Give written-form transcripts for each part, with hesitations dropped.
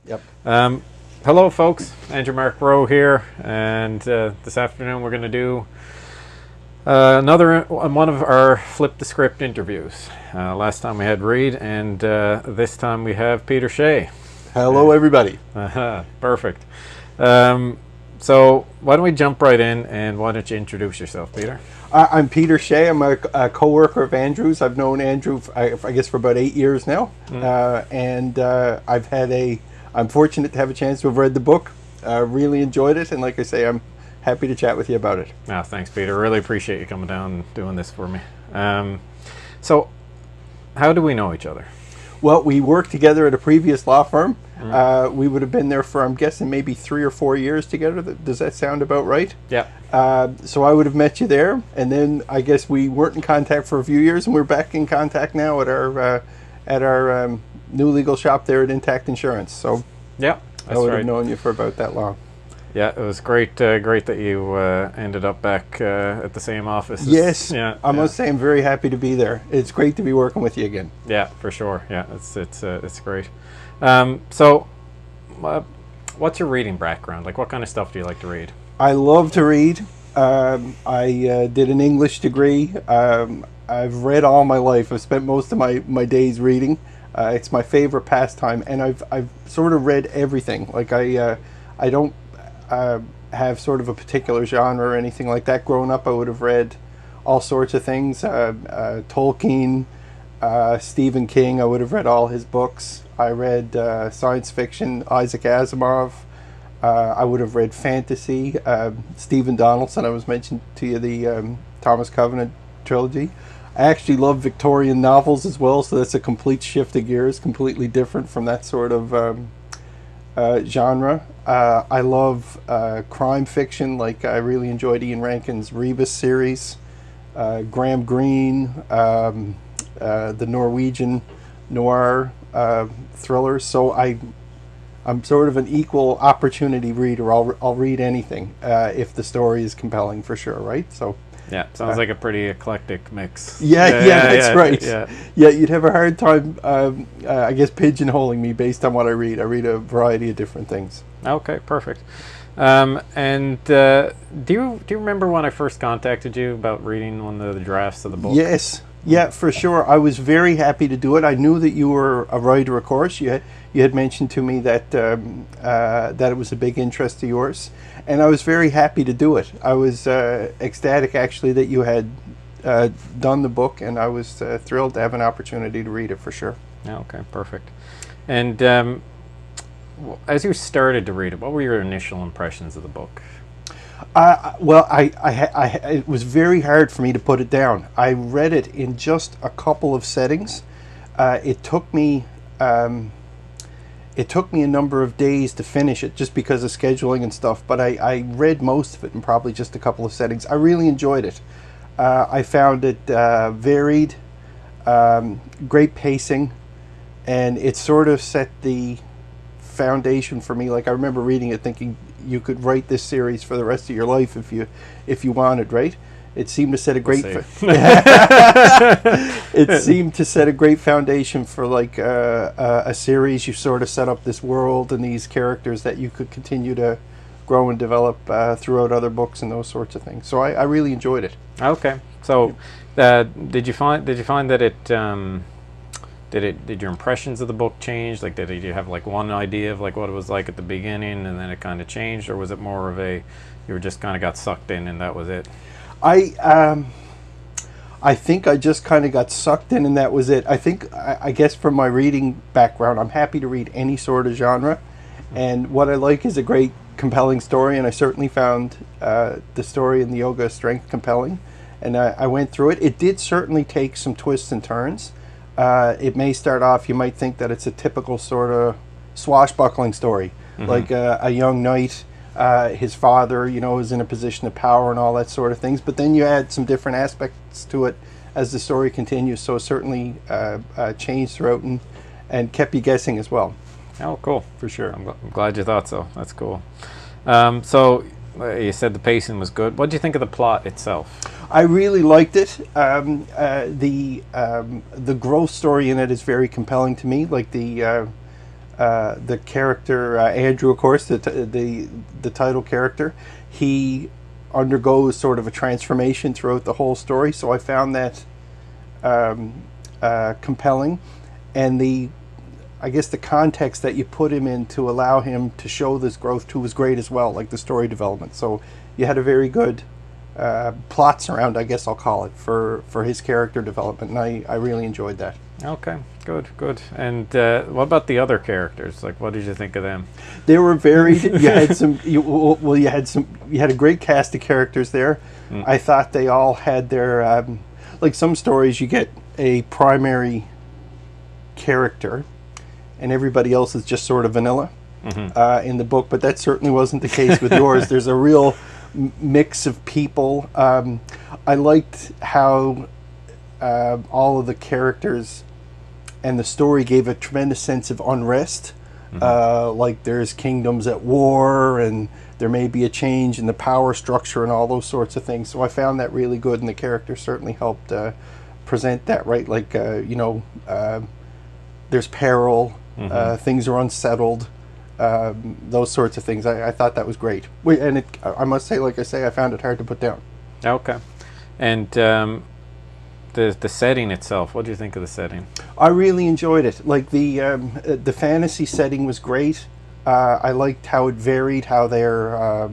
Yep. Hello, folks. Andrew Mark Rowe here, and this afternoon we're going to do another one of our Flip the Script interviews. Last time we had Reed, and this time we have Peter Shea. Hello, everybody. Perfect. So why don't we jump right in, and why don't you introduce yourself, Peter? I'm Peter Shea. I'm a coworker of Andrew's. I've known Andrew, I guess, for about 8 years now, and I'm fortunate to have a chance to have read the book. Really enjoyed it, and like I say, I'm happy to chat with you about it. Thanks, Peter. Really appreciate you coming down and doing this for me. So, how do we know each other? Well, we worked together at a previous law firm. We would have been there for, I'm guessing, maybe 3 or 4 years together. Does that sound about right? Yeah. So I would have met you there, and then I guess we weren't in contact for a few years, and we're back in contact now at our new legal shop there at Intact Insurance. So yeah, I would have known you for about that long. Yeah, it was great that you ended up back at the same office. Yes, I must say I'm very happy to be there. It's great to be working with you again. Yeah, for sure. Yeah, it's great. So, what's your reading background? Like, what kind of stuff do you like to read? I love to read. I did an English degree. I've read all my life. I've spent most of my days reading. It's my favorite pastime, and I've sort of read everything. Like I don't have sort of a particular genre or anything like that. Growing up, I would have read all sorts of things. Tolkien, Stephen King. I would have read all his books. I read science fiction, Isaac Asimov. I would have read fantasy, Stephen Donaldson. I was mentioned to you the Thomas Covenant trilogy. I actually love Victorian novels as well, so that's a complete shift of gears, completely different from that sort of genre. I love crime fiction, like I really enjoyed Ian Rankin's Rebus series, Graham Greene, the Norwegian noir thrillers. So I'm sort of an equal opportunity reader. I'll read anything if the story is compelling, for sure, right? So yeah, sounds like a pretty eclectic mix. Yeah, that's right. Yeah, you'd have a hard time, I guess, pigeonholing me based on what I read. I read a variety of different things. Okay, perfect. And do you remember when I first contacted you about reading one of the drafts of the book? Yes. Yeah, for sure. I was very happy to do it. I knew that you were a writer, of course. You had mentioned to me that that it was a big interest of yours, and I was very happy to do it. I was ecstatic, actually, that you had done the book, and I was thrilled to have an opportunity to read it, for sure. Okay, perfect. And as you started to read it, what were your initial impressions of the book? Well, it was very hard for me to put it down. I read it in just a couple of settings. It took me a number of days to finish it, just because of scheduling and stuff. But I read most of it in probably just a couple of settings. I really enjoyed it. I found it varied, great pacing, and it sort of set the foundation for me. Like, I remember reading it thinking you could write this series for the rest of your life if you wanted, right? It seemed to set a great it seemed to set a great foundation for like a series. You sort of set up this world and these characters that you could continue to grow and develop throughout other books and those sorts of things. So I really enjoyed it. Okay. So did you find that it did your impressions of the book change? Like, did you have like one idea of like what it was like at the beginning, and then it kind of changed, or was it more of you were just kind of got sucked in and that was it? I think I just kind of got sucked in and that was it. I guess from my reading background, I'm happy to read any sort of genre, and what I like is a great, compelling story, and I certainly found the story in the Yoga of Strength compelling, and I went through it. It did certainly take some twists and turns. It may start off, you might think that it's a typical sort of swashbuckling story, like a young knight, his father, is in a position of power and all that sort of things. But then you add some different aspects to it as the story continues. So it certainly changed throughout and kept you guessing as well. Oh, cool. For sure. I'm glad you thought so. That's cool. So you said the pacing was good. What do you think of the plot itself? I really liked it. The growth story in it is very compelling to me. Like the the character Andrew, of course, the title character, he undergoes sort of a transformation throughout the whole story. So I found that compelling, and I guess the context that you put him in to allow him to show this growth too was great as well, like the story development. So you had a very good plots around, I guess I'll call it, for his character development, and I really enjoyed that. Okay, good. And what about the other characters? Like, what did you think of them? They were varied. You had you had a great cast of characters there. I thought they all had their like some stories you get a primary character, and everybody else is just sort of vanilla in the book. But that certainly wasn't the case with yours. There's a real mix of people. I liked how all of the characters and the story gave a tremendous sense of unrest. Like there's kingdoms at war, and there may be a change in the power structure and all those sorts of things. So I found that really good, and the characters certainly helped present that right. Like there's peril, things are unsettled, those sorts of things. I thought that was great. And I must say, like I say, I found it hard to put down. Okay, and the setting itself. What do you think of the setting? I really enjoyed it. Like the fantasy setting was great. I liked how it varied. How they're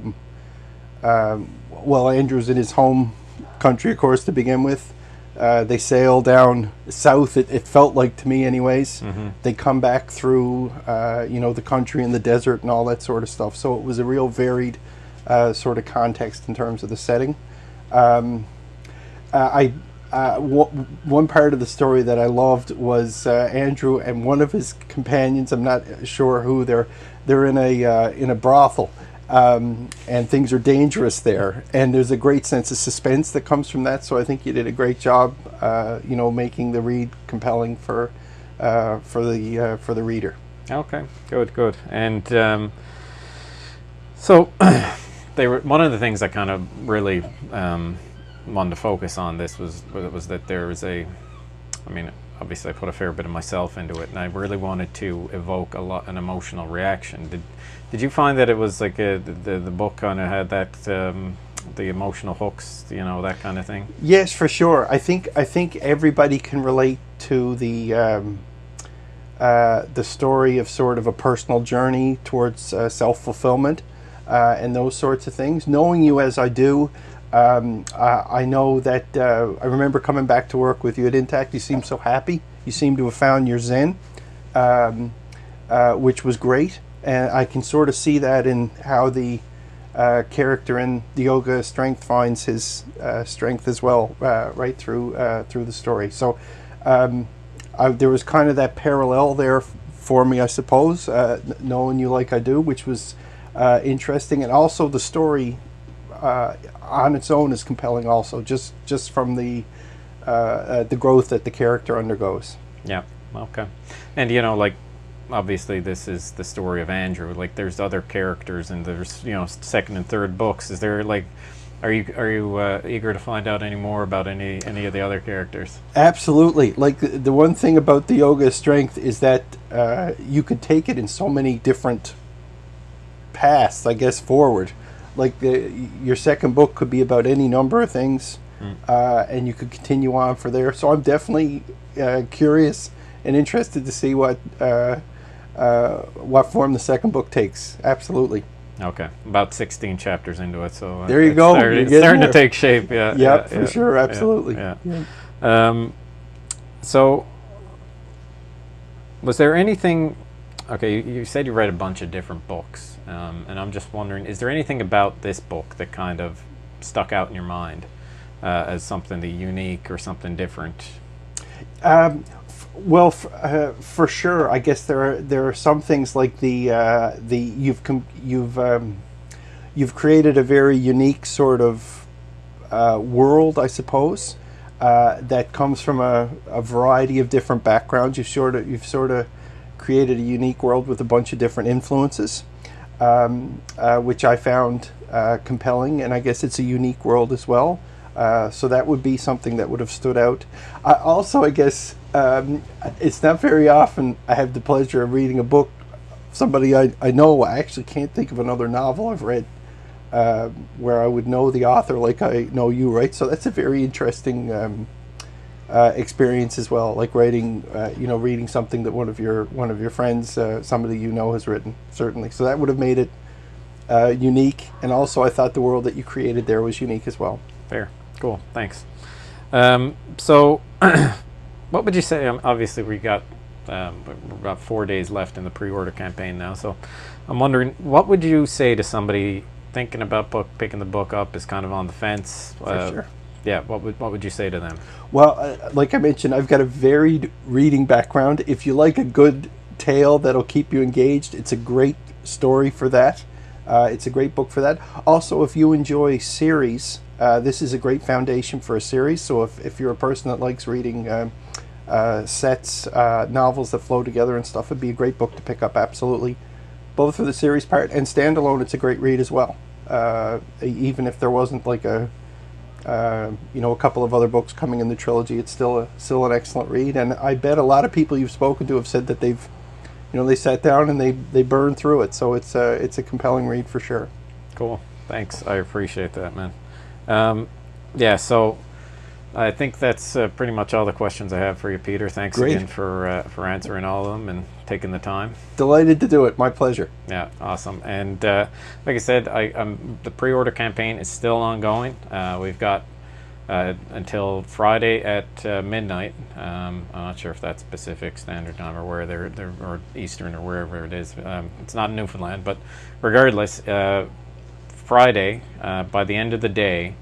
well, Andrew's in his home country, of course, to begin with. They sail down south. It felt like, to me, anyways. They come back through, the country and the desert and all that sort of stuff. So it was a real varied sort of context in terms of the setting. One part of the story that I loved was Andrew and one of his companions. I'm not sure who. They're in a brothel, and things are dangerous there. And there's a great sense of suspense that comes from that. So I think you did a great job, making the read compelling for the reader. Okay, good. And so they were one of the things I kind of really wanted to focus on. This was that there was obviously I put a fair bit of myself into it, and I really wanted to evoke an emotional reaction. Did you find that it was like the book kind of had that the emotional hooks, that kind of thing? Yes, for sure. I think everybody can relate to the story of sort of a personal journey towards self-fulfillment and those sorts of things. Knowing you as I do, I know that I remember coming back to work with you at Intact. You seemed so happy. You seemed to have found your zen, which was great. And I can sort of see that in how the character in the Yoga Strength finds his strength as well, right through the story. So there was kind of that parallel there for me, I suppose, knowing you like I do, which was interesting. And also the story on its own is compelling also, just from the growth that the character undergoes. Yeah, okay. And obviously this is the story of Andrew. Like there's other characters, and there's second and third books. Is there are you eager to find out any more about any of the other characters? Absolutely. Like the one thing about the Yoga Strength is that you could take it in so many different paths, I guess, forward. Like your second book could be about any number of things, and you could continue on for there. So I'm definitely curious and interested to see what form the second book takes. Absolutely. Okay, about 16 chapters into it, so there you go. It's starting to take shape. Yeah, for sure, absolutely. Yeah. So, was there anything? Okay, you said you read a bunch of different books, and I'm just wondering, is there anything about this book that kind of stuck out in your mind as something unique or something different? Well, for sure. I guess there are some things like you've created a very unique sort of world, I suppose, that comes from a variety of different backgrounds. You've sort of created a unique world with a bunch of different influences, which I found compelling, and I guess it's a unique world as well. So that would be something that would have stood out. Also, I guess it's not very often I have the pleasure of reading a book somebody I know. I actually can't think of another novel I've read where I would know the author like I know you, right? So that's a very interesting experience as well, like writing, reading something that one of your friends, somebody you know, has written. Certainly, so that would have made it unique, and also I thought the world that you created there was unique as well. Fair. Cool. Thanks. So, what would you say? Obviously, we're about 4 days left in the pre-order campaign now. So, I'm wondering, what would you say to somebody thinking about picking the book up, is kind of on the fence? For sure. Yeah. What would you say to them? Well, like I mentioned, I've got a varied reading background. If you like a good tale that'll keep you engaged, it's a great story for that. It's a great book for that. Also, if you enjoy series, this is a great foundation for a series. So if you're a person that likes reading sets, novels that flow together and stuff, it'd be a great book to pick up, absolutely. Both for the series part and standalone, it's a great read as well. Even if there wasn't like a couple of other books coming in the trilogy, it's still an excellent read. And I bet a lot of people you've spoken to have said that they sat down and they burned through it. So it's a compelling read for sure. Cool. Thanks. I appreciate that, man. Yeah. So I think that's pretty much all the questions I have for you, Peter. Thanks Great. again for answering all of them and taking the time. Delighted to do it. My pleasure. Yeah, awesome. And like I said, the pre-order campaign is still ongoing. We've got until Friday at midnight. I'm not sure if that's Pacific Standard Time or where they're or Eastern or wherever it is. It's not in Newfoundland, but regardless, Friday by the end of the day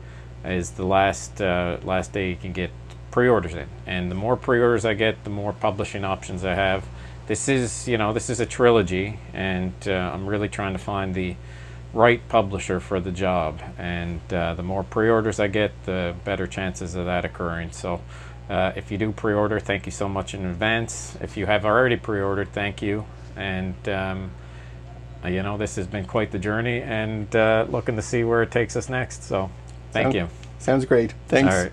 is the last day you can get pre-orders in. And the more pre-orders I get, the more publishing options I have. This is a trilogy, and I'm really trying to find the right publisher for the job. And the more pre-orders I get, the better chances of that occurring. So if you do pre-order, thank you so much in advance. If you have already pre-ordered, thank you. And this has been quite the journey, and looking to see where it takes us next. So thank you. Sounds great. Thanks. All right.